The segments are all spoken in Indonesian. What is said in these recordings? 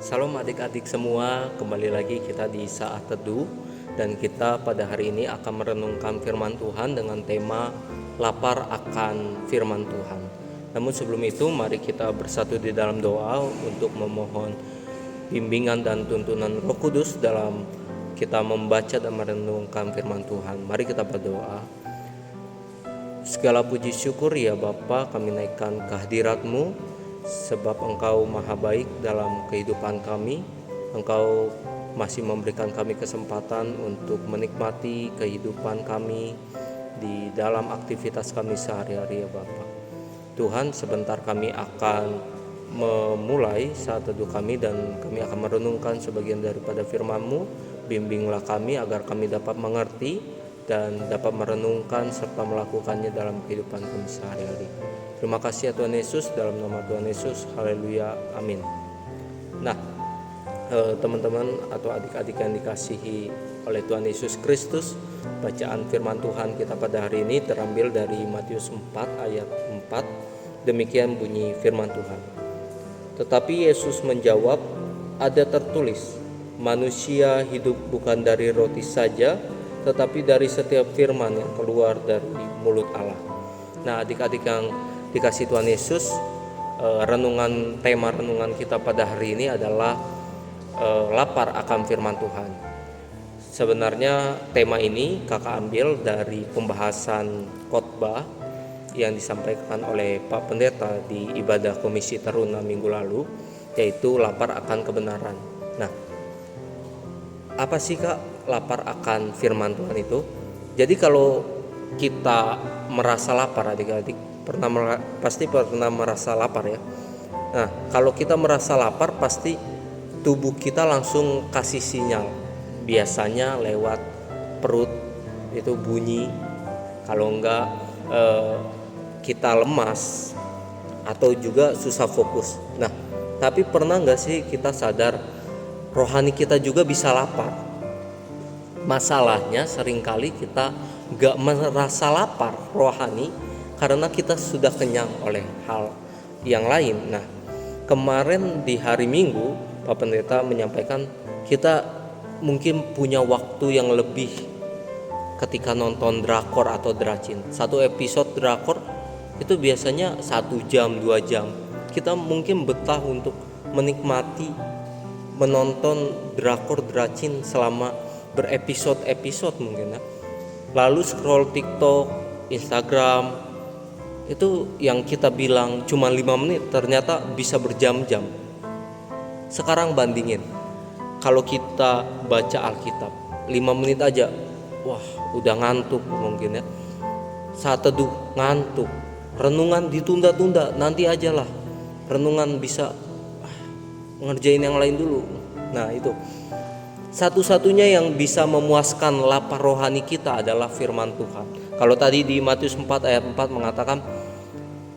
Salam adik-adik semua, kembali lagi kita di saat teduh dan kita pada hari ini akan merenungkan firman Tuhan dengan tema lapar akan firman Tuhan. Namun sebelum itu mari kita bersatu di dalam doa untuk memohon bimbingan dan tuntunan Roh Kudus dalam kita membaca dan merenungkan firman Tuhan. Mari kita berdoa. Segala puji syukur ya Bapa, kami naikkan kehadirat-Mu sebab Engkau maha baik dalam kehidupan kami. Engkau masih memberikan kami kesempatan untuk menikmati kehidupan kami di dalam aktivitas kami sehari-hari ya Bapa. Tuhan, sebentar kami akan memulai saat teduh kami dan kami akan merenungkan sebagian daripada firman-Mu. Bimbinglah kami agar kami dapat mengerti dan dapat merenungkan serta melakukannya dalam kehidupan kami sehari-hari. Terima kasih ya Tuhan Yesus, dalam nama Tuhan Yesus, haleluya, amin. Nah, teman-teman atau adik-adik yang dikasihi oleh Tuhan Yesus Kristus, bacaan firman Tuhan kita pada hari ini terambil dari Matius 4 ayat 4. Demikian bunyi firman Tuhan. Tetapi Yesus menjawab, ada tertulis, manusia hidup bukan dari roti saja, tetapi dari setiap firman yang keluar dari mulut Allah. Nah, adik-adik yang dikasih Tuhan Yesus, tema renungan kita pada hari ini adalah lapar akan firman Tuhan. Sebenarnya tema ini kakak ambil dari pembahasan khotbah yang disampaikan oleh Pak Pendeta di ibadah Komisi Teruna minggu lalu, yaitu lapar akan kebenaran. Nah, apa sih Kak lapar akan firman Tuhan itu? Jadi kalau kita merasa lapar, adik-adik pasti pernah merasa lapar ya. Nah, kalau kita merasa lapar pasti tubuh kita langsung kasih sinyal. Biasanya lewat perut itu bunyi. Kalau enggak kita lemas atau juga susah fokus. Nah, tapi pernah enggak sih kita sadar rohani kita juga bisa lapar? Masalahnya seringkali kita enggak merasa lapar rohani karena kita sudah kenyang oleh hal yang lain. Nah, kemarin di hari Minggu Pak Pendeta menyampaikan kita mungkin punya waktu yang lebih ketika nonton drakor atau dracin. Satu episode drakor itu biasanya 1 jam 2 jam. Kita mungkin betah untuk menikmati menonton drakor dracin selama berepisode-episode mungkin ya. Lalu scroll TikTok, Instagram, itu yang kita bilang cuma 5 menit ternyata bisa berjam-jam. Sekarang bandingin, kalau kita baca Alkitab 5 menit aja, wah udah ngantuk mungkin ya. Saat teduh ngantuk, renungan ditunda-tunda, nanti aja lah renungan bisa ngerjain yang lain dulu. Nah itu satu-satunya yang bisa memuaskan lapar rohani kita adalah firman Tuhan. Kalau tadi di Matius 4 ayat 4 mengatakan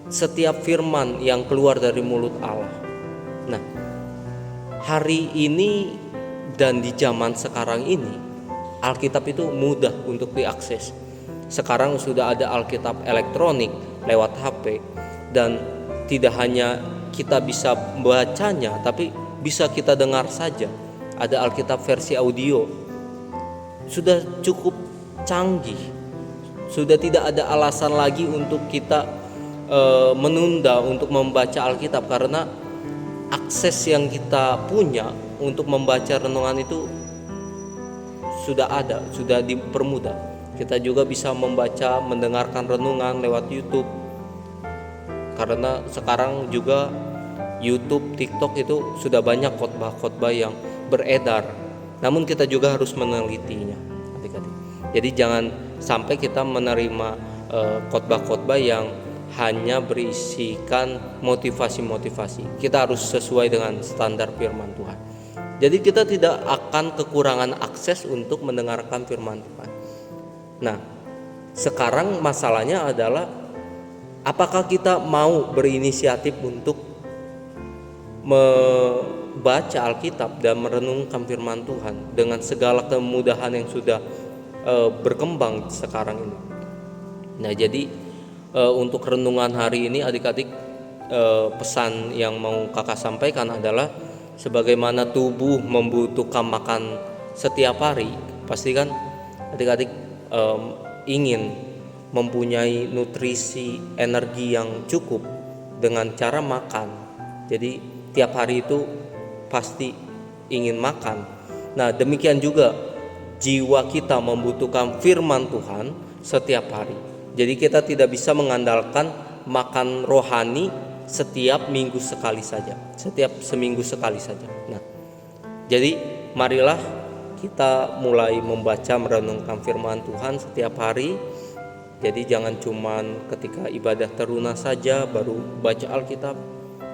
setiap firman yang keluar dari mulut Allah. Nah, hari ini dan di zaman sekarang ini Alkitab itu mudah untuk diakses. Sekarang sudah ada Alkitab elektronik lewat HP dan tidak hanya kita bisa membacanya tapi bisa kita dengar saja. Ada Alkitab versi audio. Sudah cukup canggih. Sudah tidak ada alasan lagi untuk kita menunda untuk membaca Alkitab karena akses yang kita punya untuk membaca renungan itu sudah ada, sudah dipermudah. Kita juga bisa membaca, mendengarkan renungan lewat YouTube. Karena sekarang juga YouTube, TikTok itu sudah banyak khotbah-khotbah yang beredar. Namun kita juga harus menelitinya, adik-adik. Jadi jangan sampai kita menerima khotbah-khotbah yang hanya berisikan motivasi-motivasi. Kita harus sesuai dengan standar firman Tuhan. Jadi kita tidak akan kekurangan akses untuk mendengarkan firman Tuhan. Nah, sekarang masalahnya adalah apakah kita mau berinisiatif untuk membaca Alkitab dan merenungkan firman Tuhan dengan segala kemudahan yang sudah berkembang sekarang ini. Nah, jadi untuk renungan hari ini adik-adik, pesan yang mau kakak sampaikan adalah sebagaimana tubuh membutuhkan makan setiap hari, pasti kan adik-adik ingin mempunyai nutrisi energi yang cukup dengan cara makan. Jadi tiap hari itu pasti ingin makan. Nah, demikian juga jiwa kita membutuhkan firman Tuhan setiap hari. Jadi kita tidak bisa mengandalkan makan rohani setiap minggu sekali saja, setiap seminggu sekali saja. Nah, jadi marilah kita mulai membaca merenungkan firman Tuhan setiap hari. Jadi jangan cuman ketika ibadah terunas saja baru baca Alkitab.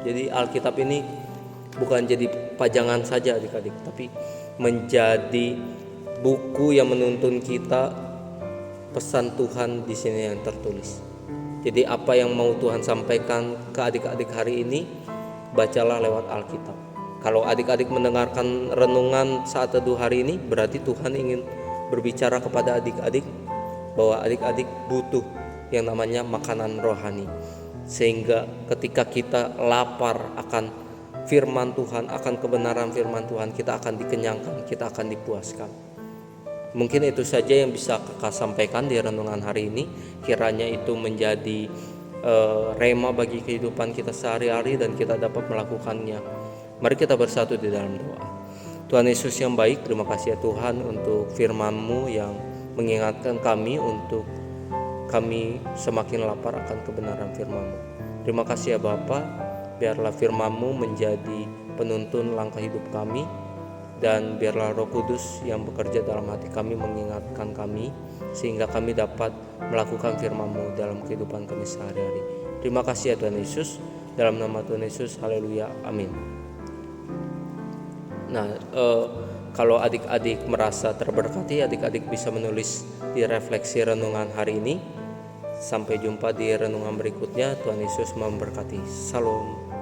Jadi Alkitab ini bukan jadi pajangan saja adik-adik, tapi menjadi buku yang menuntun kita pesan Tuhan di sini yang tertulis. Jadi apa yang mau Tuhan sampaikan ke adik-adik hari ini, bacalah lewat Alkitab. Kalau adik-adik mendengarkan renungan saat teduh hari ini, berarti Tuhan ingin berbicara kepada adik-adik bahwa adik-adik butuh yang namanya makanan rohani, sehingga ketika kita lapar akan firman Tuhan, akan kebenaran firman Tuhan, kita akan dikenyangkan, kita akan dipuaskan. Mungkin itu saja yang bisa kakak sampaikan di renungan hari ini. Kiranya itu menjadi rema bagi kehidupan kita sehari-hari dan kita dapat melakukannya. Mari kita bersatu di dalam doa. Tuhan Yesus yang baik, terima kasih ya Tuhan untuk firman-Mu yang mengingatkan kami untuk kami semakin lapar akan kebenaran firman-Mu. Terima kasih ya Bapa, biarlah firman-Mu menjadi penuntun langkah hidup kami, dan biarlah Roh Kudus yang bekerja dalam hati kami mengingatkan kami sehingga kami dapat melakukan firman-Mu dalam kehidupan kami sehari-hari. Terima kasih ya Tuhan Yesus, dalam nama Tuhan Yesus, haleluya, amin. Nah, kalau adik-adik merasa terberkati, adik-adik bisa menulis di refleksi renungan hari ini. Sampai jumpa di renungan berikutnya. Tuhan Yesus memberkati. Salam.